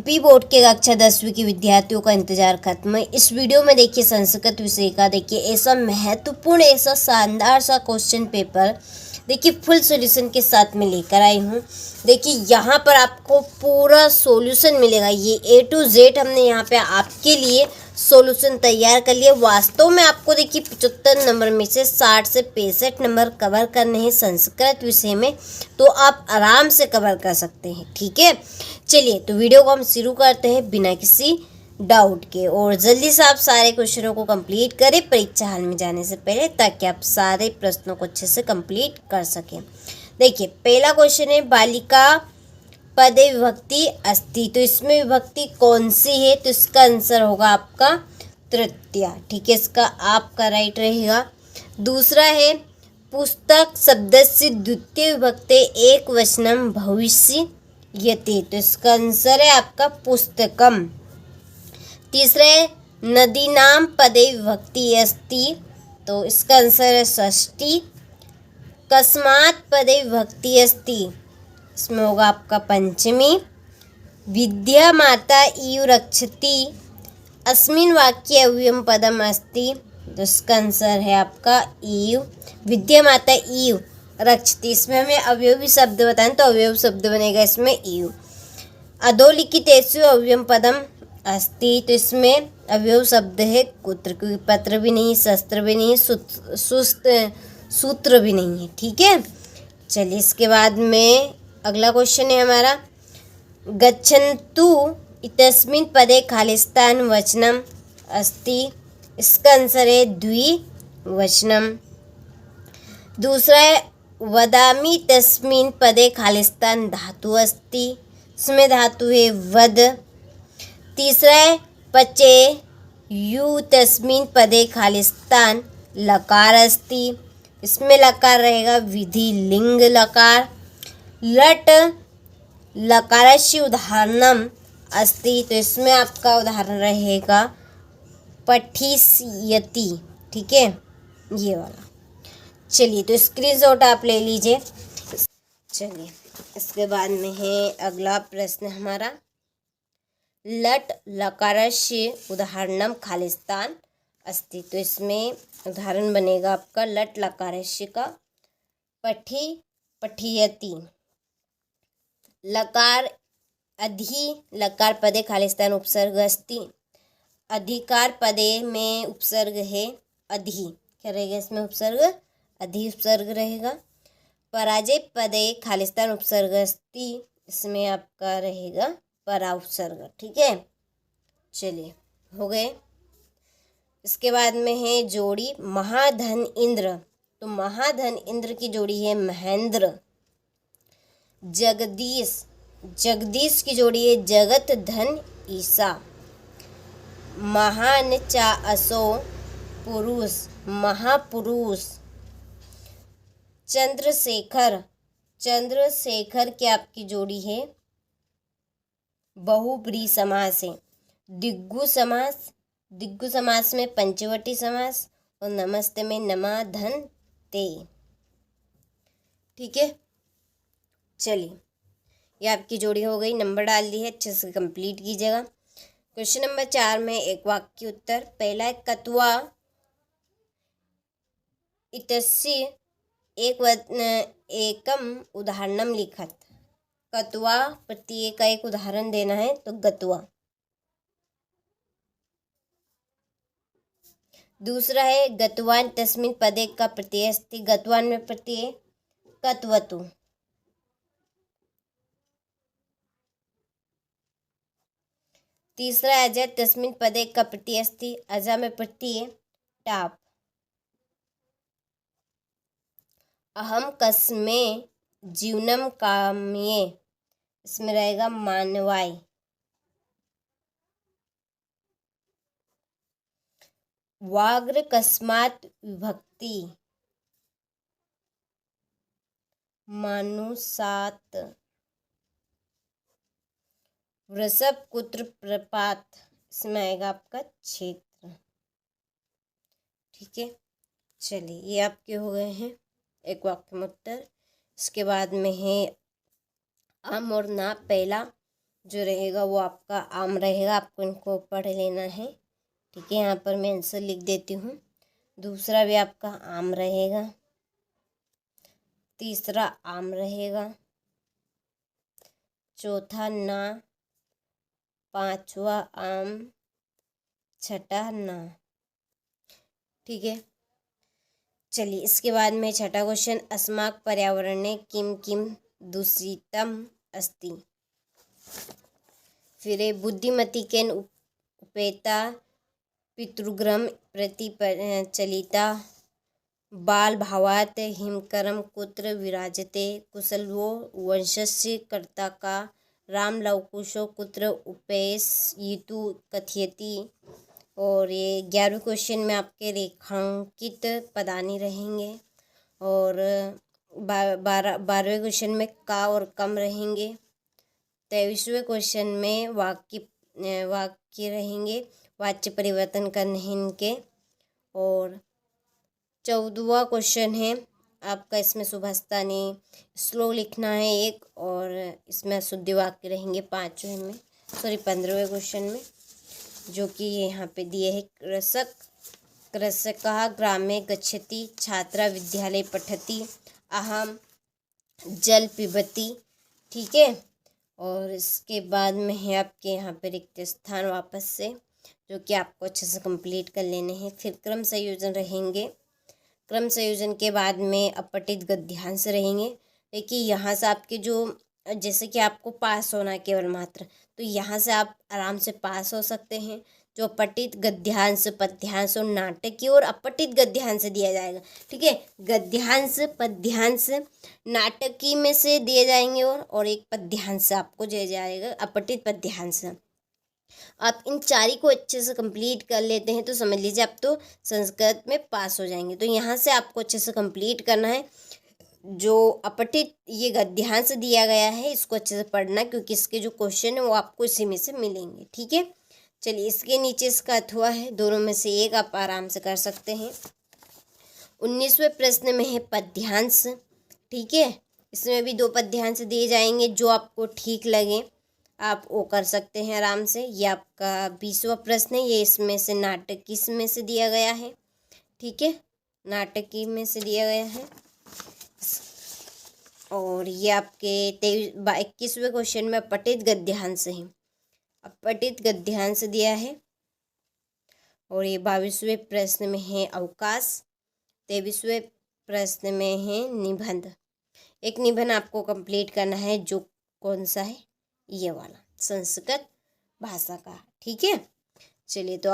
MP board के कक्षा 10वीं के विद्यार्थियों का इंतजार खत्म है। इस वीडियो में देखिए संस्कृत विषय का देखिए ऐसा महत्वपूर्ण ऐसा शानदार सा क्वेश्चन पेपर देखिए फुल सॉल्यूशन के साथ में लेकर आई हूँ। देखिए यहाँ पर आपको पूरा सॉल्यूशन मिलेगा। ये A to Z हमने यहाँ पे आपके लिए सॉल्यूशन तैयार कर लिया। वास्तव में आपको देखिए 75 नंबर में से 60 से 65 नंबर कवर करने हैं संस्कृत विषय में, तो आप आराम से कवर कर सकते हैं। ठीक है, चलिए तो वीडियो को हम शुरू करते हैं बिना किसी डाउट के, और जल्दी से आप सारे क्वेश्चनों को कंप्लीट करें परीक्षा हॉल में जाने से पहले, ताकि आप सारे प्रश्नों को अच्छे से कंप्लीट कर सकें। देखिए पहला क्वेश्चन है, बालिका पदे विभक्ति अस्ति, तो इसमें विभक्ति कौन सी है? तो इसका आंसर होगा आपका तृतीया। ठीक है, इसका आपका राइट रहेगा। दूसरा है, पुस्तक शब्दस्य द्वितीय विभक्ति एक वचनम भविष्य यते, तो इसका आंसर है आपका पुस्तकम। तीसरा है, नदीनाम पदे विभक्ति अस्ति, तो इसका आंसर है षष्ठी। कस्मात् पदे विभक्ति अस्ति, इसमें होगा आपका पंचमी। विद्या माता इव रक्षति, अस्मिन् वाक्ये अव्ययम पदम अस्ति, तो इसका आंसर है आपका इव। विद्या माता इव रक्षति, इसमें हमें अवयवी शब्द बताएं तो अवयव शब्द बनेगा इसमें इव। अधोलिखितेषु अव्ययम पदम अस्ति, तो इसमें अवयव शब्द है कुत्र, क्योंकि पत्र भी नहीं, शस्त्र भी नहीं, सूत्र भी नहीं है। ठीक है, चलिए इसके बाद में अगला क्वेश्चन है हमारा, गच्छन्तु इत्यस्मिन् पदे खालिस्तान वचनम अस्ति, इसका आंसर है द्विवचनम। दूसरा है, वदामि तस्मिन् पदे खालिस्तान धातु अस्ति, इसमें धातु है वद। तीसरा है, पचे यू तस्मिन् पदे खालिस्तान लकार अस्ति, इसमें लकार रहेगा विधि लिंग लकार। लट लकारस्य उदाहरणम अस्ति, तो इसमें आपका उदाहरण रहेगा पठिष्यति। ठीक है, ये वाला। चलिए तो स्क्रीनशॉट आप ले लीजिए। चलिए इसके बाद में है अगला प्रश्न हमारा, लट लकारस्य उदाहरणम खालिस्तान अस्ति, तो इसमें उदाहरण बनेगा आपका लट लकारस्य का पठियति। लकार अधि लकार पदे खालिस्तान उपसर्ग अस्ति, अधिकार पदे में उपसर्ग है अधि, क्या रहेगा इसमें उपसर्ग? अधि उपसर्ग रहेगा। पराजय पदे खालिस्तान उपसर्ग अस्ति, इसमें आपका रहेगा परा उपसर्ग। ठीक है, चलिए हो गए। इसके बाद में है जोड़ी महाधन इंद्र, तो महाधन इंद्र की जोड़ी है महेंद्र। जगदीश जगदीश की जोड़ी है जगत धन ईसा। महान चा असो पुरुष महापुरुष। चंद्रशेखर चंद्रशेखर की आपकी जोड़ी है बहुब्रीहि समास है। दिग्गु समास में पंचवटी समास, और नमस्ते में नमा धन ते। ठीक है, चलिए ये आपकी जोड़ी हो गई, नंबर डाल दी है, अच्छे से कंप्लीट कीजिएगा। क्वेश्चन नंबर 4 में एक वाक्य उत्तर। पहला है, कत्वा इत्यस्य एकम उदाहरणम लिखत, कत्वा प्रत्यय का एक उदाहरण देना है, तो गत्वा। दूसरा है, गतवान तस्मिन् पदे का प्रत्यय अस्ति, गतवान में प्रत्यय कत्वतु। तीसरा, अजय तस्मिन् पदे का प्रत्यय अस्ति, अजा में प्रत्यय टाप। अहम कस्मे जीवनम काम्ये, इसमें रहेगा मानवाय। व्याघ्र कस्मात् विभक्ति, मानुषात्। वृषभ कुत्र प्रपात, इसमें आएगा आपका क्षेत्र। ठीक है, चलिए ये आपके हो गए हैं एक वाक्य में उत्तर। इसके बाद में है आम और ना। पहला, जो रहेगा वो आपका आम रहेगा, आपको इनको पढ़ लेना है। ठीक है, यहाँ पर मैं आंसर लिख देती हूँ। दूसरा भी आपका आम रहेगा, तीसरा आम रहेगा, चौथा ना, पांचवा आम, छठा ना। ठीक है, चलिए इसके बाद में छठा क्वेश्चन, अस्माक पर्यावरणे किम किम दूषितम अस्ति। फिर बुद्धिमती केन उपेता पितृगृहं प्रति चलिता बाल भावात् हिमकरं कुत्र विराजते कुशलवो वंशस्य कर्ता का रामलवकुशो कुत्र उपैसयितु कथयति। और ये 11वें क्वेश्चन में आपके रेखांकित पदानी रहेंगे। और 12वें क्वेश्चन में का और कम रहेंगे। 23वें क्वेश्चन में वाक्य रहेंगे, वाच्य परिवर्तन करने हैं इनके। और 14वां क्वेश्चन है आपका, इसमें सुभाषतानी श्लोक लिखना है एक, और इसमें अशुद्ध वाक्य रहेंगे 15वें क्वेश्चन में, जो कि यहाँ पे दिए है। कृषकः ग्रामे गच्छति, छात्रा विद्यालय पठति, अहम जल पिबती। ठीक है, और इसके बाद में है आपके यहाँ पे रिक्त स्थान वापस से, जो कि आपको अच्छे से कंप्लीट कर लेने हैं। फिर क्रम संयोजन रहेंगे। क्रम संयोजन के बाद में अपठित गद्यांश रहेंगे। देखिए यहाँ से आपके जो, जैसे कि आपको पास होना है केवल मात्र, तो यहाँ से आप आराम से पास हो सकते हैं। जो अपठित गद्यांश, पद्यांश और नाटकीय और अपठित गद्यांश दिया जाएगा। ठीक है, गद्यांश पद्यांश नाटकीय में से दिए जाएंगे, और एक पद्यांश आपको दिया जाएगा, अपठित पद्यांश। आप इन चारी को अच्छे से कंप्लीट कर लेते हैं तो समझ लीजिए आप तो संस्कृत में पास हो जाएंगे। तो यहाँ से आपको अच्छे से कंप्लीट करना है। जो अपठित ये गद्यांश दिया गया है इसको अच्छे से पढ़ना, क्योंकि इसके जो क्वेश्चन है वो आपको इसी में से मिलेंगे। ठीक है, चलिए इसके नीचे इसका अथवा है, दोनों में से एक आप आराम से कर सकते हैं। 19वें प्रश्न में है पद्यांश। ठीक है, इसमें भी 2 पद्यांश दिए जाएंगे, जो आपको ठीक लगे आप वो कर सकते हैं आराम से। ये आपका 20वां प्रश्न है, ये इसमें से नाटक किसमें से दिया गया है। ठीक है, नाटकी में से दिया गया है। और ये आपके 21वें क्वेश्चन में अपठित गद्यांश है, अपठित गद्यांश दिया है। और ये 22वें प्रश्न में है अवकाश। 23वें प्रश्न में है निबंध। एक निबंध आपको कंप्लीट करना है, जो कौन सा है, ये वाला, संस्कृत भाषा का। ठीक है, चलिए तो